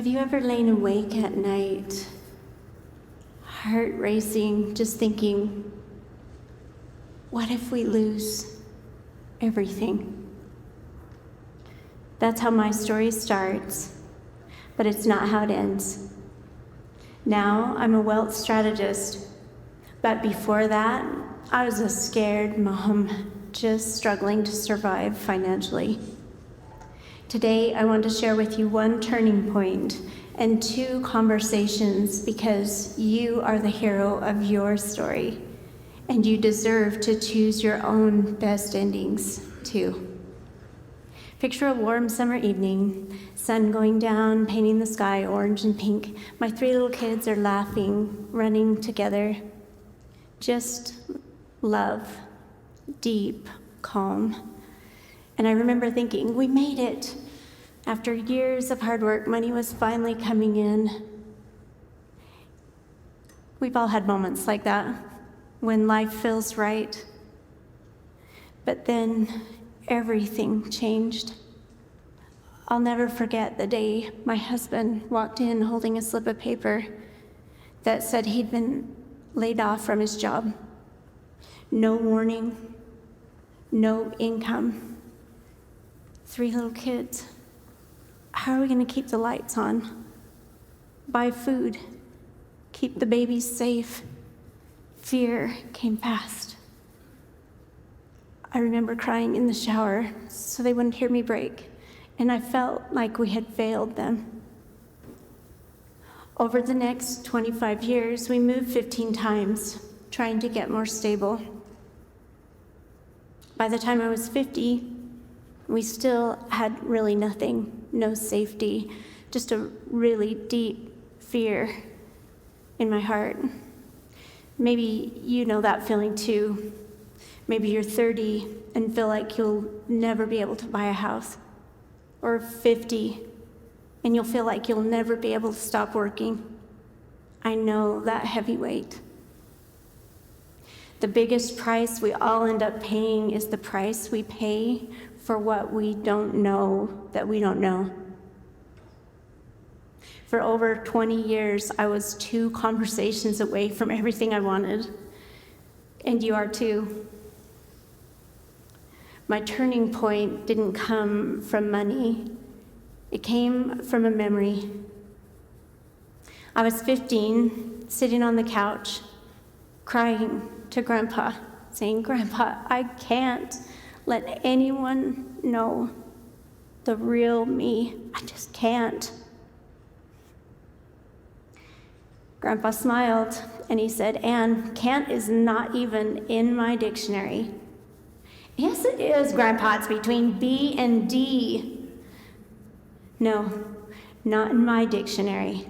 Have you ever lain awake at night, heart racing, just thinking, what if we lose everything? That's how my story starts, but it's not how it ends. Now I'm a wealth strategist, but before that, I was a scared mom, just struggling to survive financially. Today, I want to share with you one turning point and two conversations because you are the hero of your story and you deserve to choose your own best endings too. Picture a warm summer evening, sun going down, painting the sky orange and pink. My three little kids are laughing, running together. Just love, deep, calm. And I remember thinking, we made it. After years of hard work, money was finally coming in. We've all had moments like that when life feels right. But then everything changed. I'll never forget the day my husband walked in holding a slip of paper that said he'd been laid off from his job. No warning, no income. 3 little kids. How are we going to keep the lights on? Buy food, keep the babies safe. Fear came fast. I remember crying in the shower so they wouldn't hear me break, and I felt like we had failed them. Over the next 25 years, we moved 15 times, trying to get more stable. By the time I was 50, we still had really nothing, no safety, just a really deep fear in my heart. Maybe you know that feeling too. Maybe you're 30 and feel like you'll never be able to buy a house, or 50 and you'll feel like you'll never be able to stop working. I know that heavy weight. The biggest price we all end up paying is the price we pay for what we don't know that we don't know. For over 20 years, I was 2 conversations away from everything I wanted, and you are too. My turning point didn't come from money. It came from a memory. I was 15, sitting on the couch, crying to Grandpa, saying, "Grandpa, I can't let anyone know the real me. I just can't." Grandpa smiled and he said, "Ann, can't is not even in my dictionary." "Yes, it is, Grandpa. It's between B and D." "No, not in my dictionary."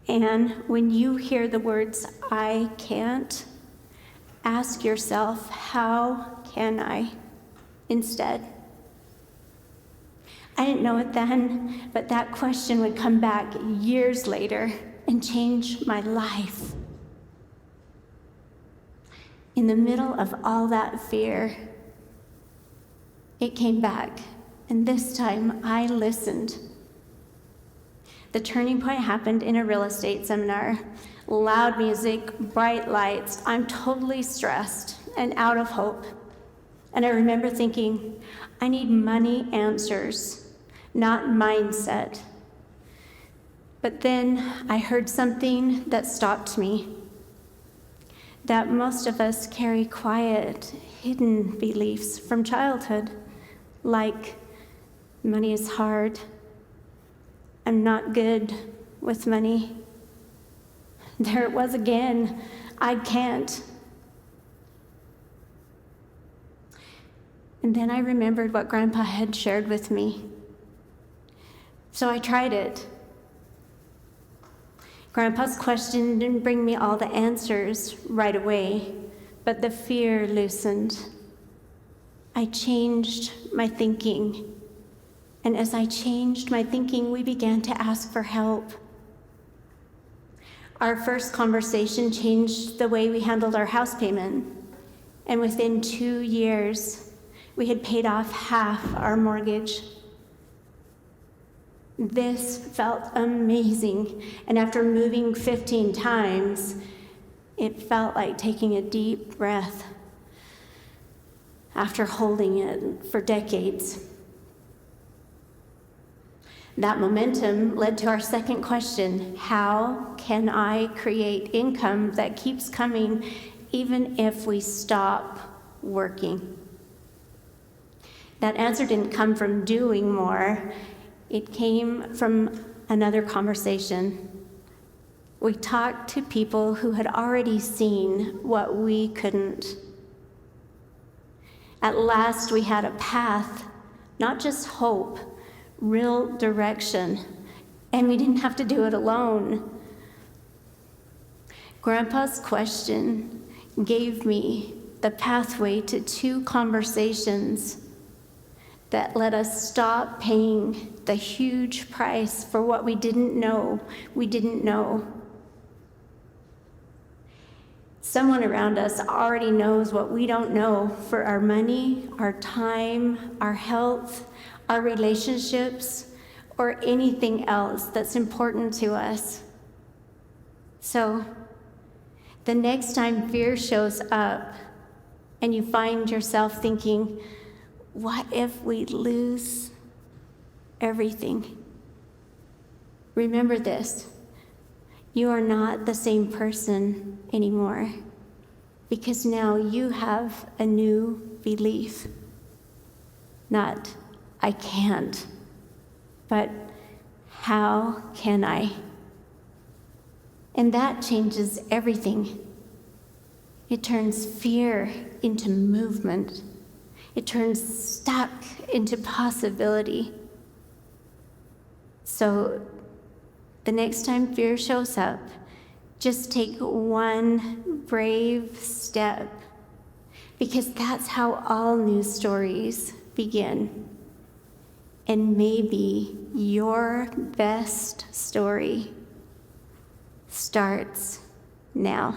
And when you hear the words, "I can't," ask yourself, "How can I?" instead. I didn't know it then, but that question would come back years later and change my life. In the middle of all that fear, it came back, and this time I listened. The turning point happened in a real estate seminar. Loud music, bright lights. I'm totally stressed and out of hope. And I remember thinking, I need money answers, not mindset. But then I heard something that stopped me. That most of us carry quiet, hidden beliefs from childhood, like money is hard, I'm not good with money. There it was again, I can't. And then I remembered what Grandpa had shared with me. So I tried it. Grandpa's question didn't bring me all the answers right away, but the fear loosened. I changed my thinking. And as I changed my thinking, we began to ask for help. Our first conversation changed the way we handled our house payment. And within 2 years, we had paid off half our mortgage. This felt amazing. And after moving 15 times, it felt like taking a deep breath after holding it for decades. That momentum led to our second question: how can I create income that keeps coming even if we stop working? That answer didn't come from doing more. It came from another conversation. We talked to people who had already seen what we couldn't. At last, we had a path, not just hope, real direction, and we didn't have to do it alone. Grandpa's question gave me the pathway to 2 conversations that let us stop paying the huge price for what we didn't know. Someone around us already knows what we don't know for our money, our time, our health, our relationships, or anything else that's important to us. So, the next time fear shows up and you find yourself thinking, what if we lose everything? Remember this: you are not the same person anymore, because now you have a new belief. Not, I can't, but how can I? And that changes everything. It turns fear into movement. It turns stuck into possibility. So the next time fear shows up, just take one brave step, because that's how all new stories begin. And maybe your best story starts now.